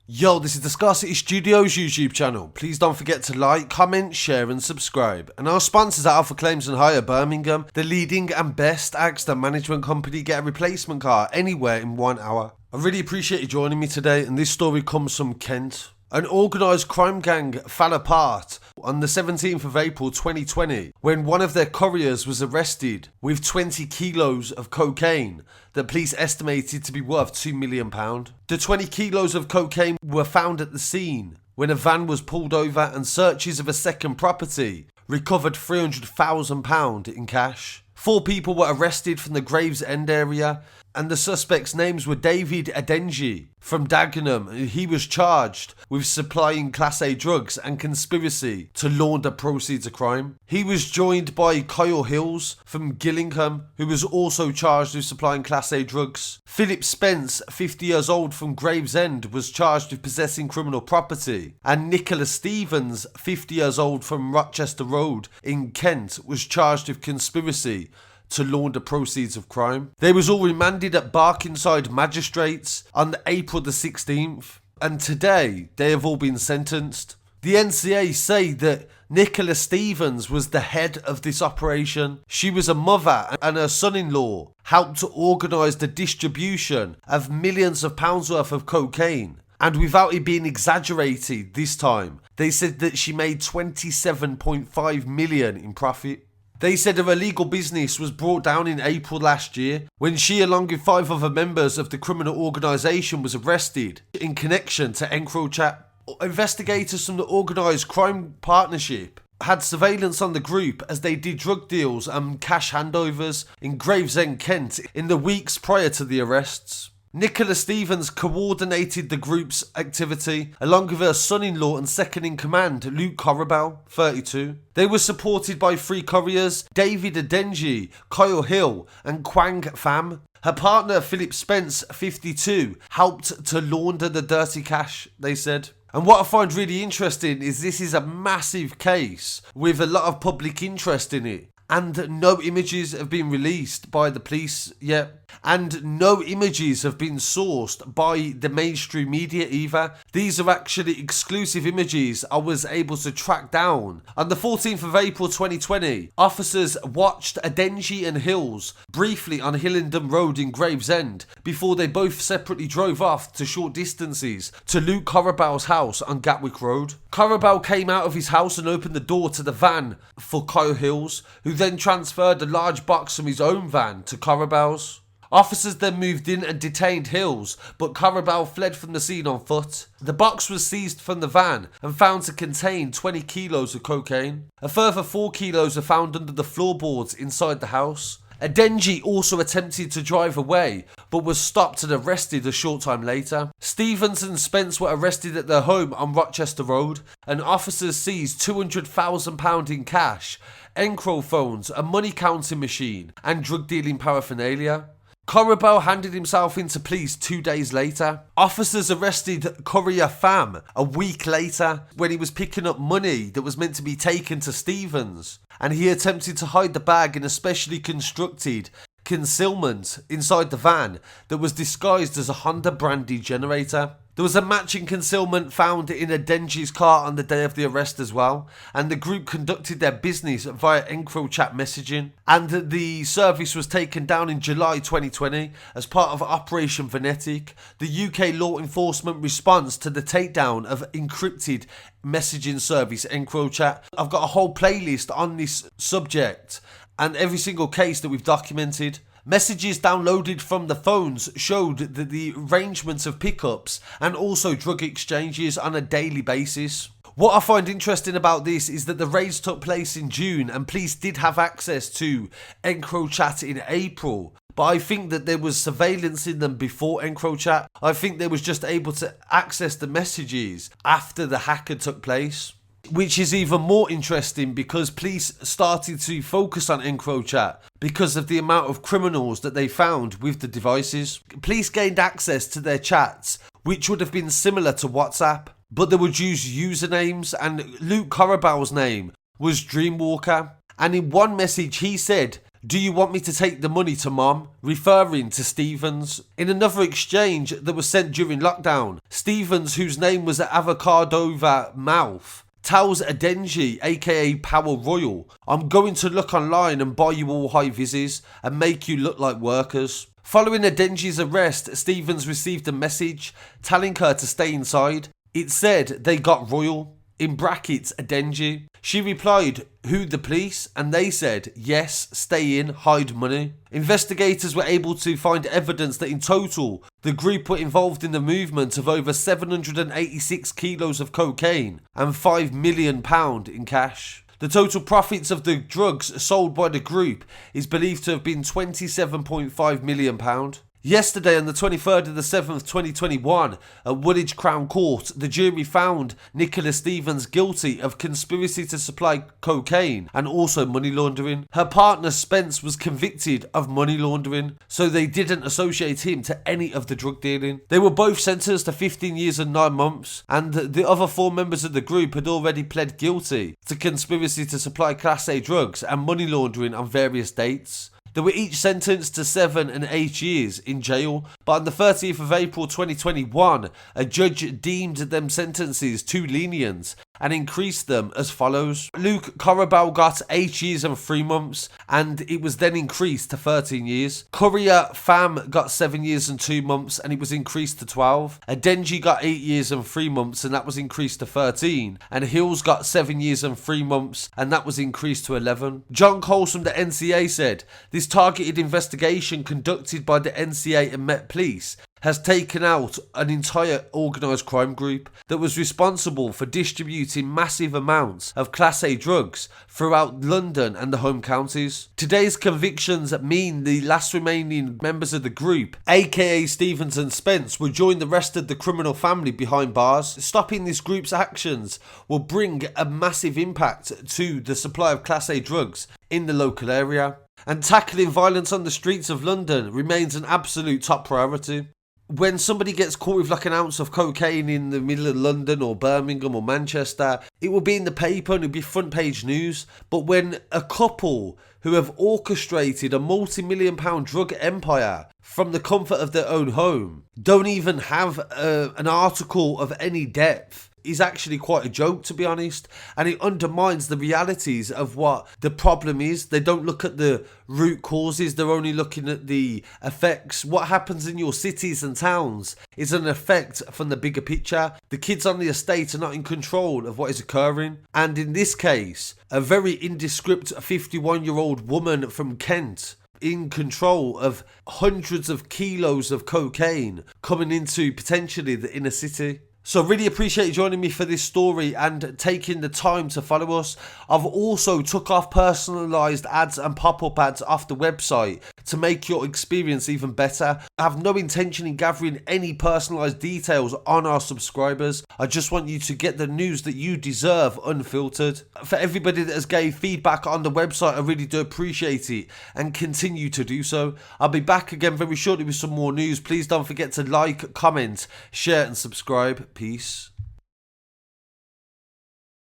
Yo, this is the Scarcity Studios YouTube channel. Please don't forget to like, comment, share and subscribe. And our sponsors at Alpha Claims and Hire Birmingham, the leading and best accident management company. Get a replacement car anywhere in 1 hour. I really appreciate you joining me today, and this story comes from Kent. An organised crime gang fell apart on the 17th of April 2020 when one of their couriers was arrested with 20 kilos of cocaine that police estimated to be worth £2 million. The 20 kilos of cocaine were found at the scene when a van was pulled over, and searches of a second property recovered £300,000 in cash. 4 people were arrested from the Gravesend area, and the suspects' names were David Adenji from Dagenham. He was charged with supplying Class A drugs and conspiracy to launder proceeds of crime. He was joined by Kyle Hills from Gillingham, who was also charged with supplying Class A drugs. Philip Spence, 50 years old from Gravesend, was charged with possessing criminal property. And Nicola Stevens, 50 years old from Rochester Road in Kent, was charged with conspiracy to launder proceeds of crime. They was all remanded at Barkingside Magistrates on April the 16th, and today they have all been sentenced. The NCA say that Nicola Stevens was the head of this operation. She was a mother, and her son-in-law helped to organise the distribution of millions of pounds worth of cocaine. And without it being exaggerated this time, they said that she made 27.5 million in profit. They said her illegal business was brought down in April last year when she, along with 5 other members of the criminal organisation, was arrested in connection to Encrochat. Investigators from the Organised Crime Partnership had surveillance on the group as they did drug deals and cash handovers in Gravesend, Kent in the weeks prior to the arrests. Nicola Stevens coordinated the group's activity along with her son-in-law and second-in-command, Luke Corabell, 32. They were supported by 3 couriers, David Adenji, Kyle Hill and Quang Pham. Her partner, Philip Spence, 52, helped to launder the dirty cash, they said. And what I find really interesting is this is a massive case with a lot of public interest in it. And no images have been released by the police yet. And no images have been sourced by the mainstream media either. These are actually exclusive images I was able to track down. On the 14th of April 2020, officers watched Adenji and Hills briefly on Hillingdon Road in Gravesend before they both separately drove off to short distances to Luke Corabell's house on Gatwick Road. Corabell came out of his house and opened the door to the van for Kyle Hills, who then transferred a large box from his own van to Corabell's. Officers then moved in and detained Hills, but Corabell fled from the scene on foot. The box was seized from the van and found to contain 20 kilos of cocaine. A further 4 kilos are found under the floorboards inside the house. Adenji also attempted to drive away, but was stopped and arrested a short time later. Stevens and Spence were arrested at their home on Rochester Road, and officers seized £200,000 in cash, Encro phones, a money counting machine, and drug dealing paraphernalia. Corabell handed himself into police 2 days later. Officers arrested Courier Pham a week later when he was picking up money that was meant to be taken to Stevens, and he attempted to hide the bag in a specially constructed concealment inside the van that was disguised as a Honda branded generator. There was a matching concealment found in Adenji's car on the day of the arrest as well, and the group conducted their business via Encrochat messaging, and the service was taken down in July 2020 as part of Operation Venetic, the UK law enforcement response to the takedown of encrypted messaging service Encrochat. I've got a whole playlist on this subject and every single case that we've documented. Messages downloaded from the phones showed the arrangements of pickups and also drug exchanges on a daily basis. What I find interesting about this is that the raids took place in June and police did have access to Encrochat in April. But I think that there was surveillance in them before Encrochat. I think they was just able to access the messages after the hacker took place. Which is even more interesting because police started to focus on Encrochat because of the amount of criminals that they found with the devices. Police gained access to their chats, which would have been similar to WhatsApp, but they would use usernames, and Luke Corabell's name was Dreamwalker. And in one message he said, "Do you want me to take the money to mom?" referring to Stevens. In another exchange that was sent during lockdown, Stevens, whose name was Avocadova Mouth, tells Adenji, aka Power Royal, "I'm going to look online and buy you all high vises and make you look like workers." Following Adenji's arrest, Stevens received a message telling her to stay inside. It said they got Royal, in brackets Adenji. She replied, "Who, the police?" And they said, "Yes, stay in, hide money." Investigators were able to find evidence that in total, the group were involved in the movement of over 786 kilos of cocaine and £5 million in cash. The total profits of the drugs sold by the group is believed to have been £27.5 million. Yesterday, on the 23rd of the 7th, 2021, at Woolwich Crown Court, the jury found Nicola Stevens guilty of conspiracy to supply cocaine and also money laundering. Her partner Spence was convicted of money laundering, so they didn't associate him to any of the drug dealing. They were both sentenced to 15 years and 9 months, and the other 4 members of the group had already pled guilty to conspiracy to supply Class A drugs and money laundering on various dates. They were each sentenced to 7 and 8 years in jail, but on the 30th of April 2021, a judge deemed them sentences too lenient and increased them as follows. Luke Corabel got 8 years and 3 months, and it was then increased to 13 years. Courier Pham got 7 years and 2 months, and it was increased to 12. Adenji got 8 years and 3 months, and that was increased to 13. And Hills got 7 years and 3 months, and that was increased to 11. John Coles from the NCA said, "This targeted investigation conducted by the NCA and Met Police has taken out an entire organised crime group that was responsible for distributing massive amounts of Class A drugs throughout London and the home counties. Today's convictions mean the last remaining members of the group, aka Stevens and Spence, will join the rest of the criminal family behind bars. Stopping this group's actions will bring a massive impact to the supply of Class A drugs in the local area. And tackling violence on the streets of London remains an absolute top priority." When somebody gets caught with like an ounce of cocaine in the middle of London or Birmingham or Manchester, it will be in the paper and it'll be front page news. But when a couple who have orchestrated a multi-million-pound drug empire from the comfort of their own home don't even have an article of any depth, is actually quite a joke, to be honest, and it undermines the realities of what the problem is. They don't look at the root causes, they're only looking at the effects. What happens in your cities and towns is an effect from the bigger picture. The kids on the estate are not in control of what is occurring, and in this case, a very indescript 51-year-old woman from Kent in control of hundreds of kilos of cocaine coming into potentially the inner city. So really appreciate you joining me for this story and taking the time to follow us. I've also took off personalised ads and pop-up ads off the website to make your experience even better. I have no intention in gathering any personalised details on our subscribers. I just want you to get the news that you deserve unfiltered. For everybody that has gave feedback on the website, I really do appreciate it and continue to do so. I'll be back again very shortly with some more news. Please don't forget to like, comment, share and subscribe. Peace.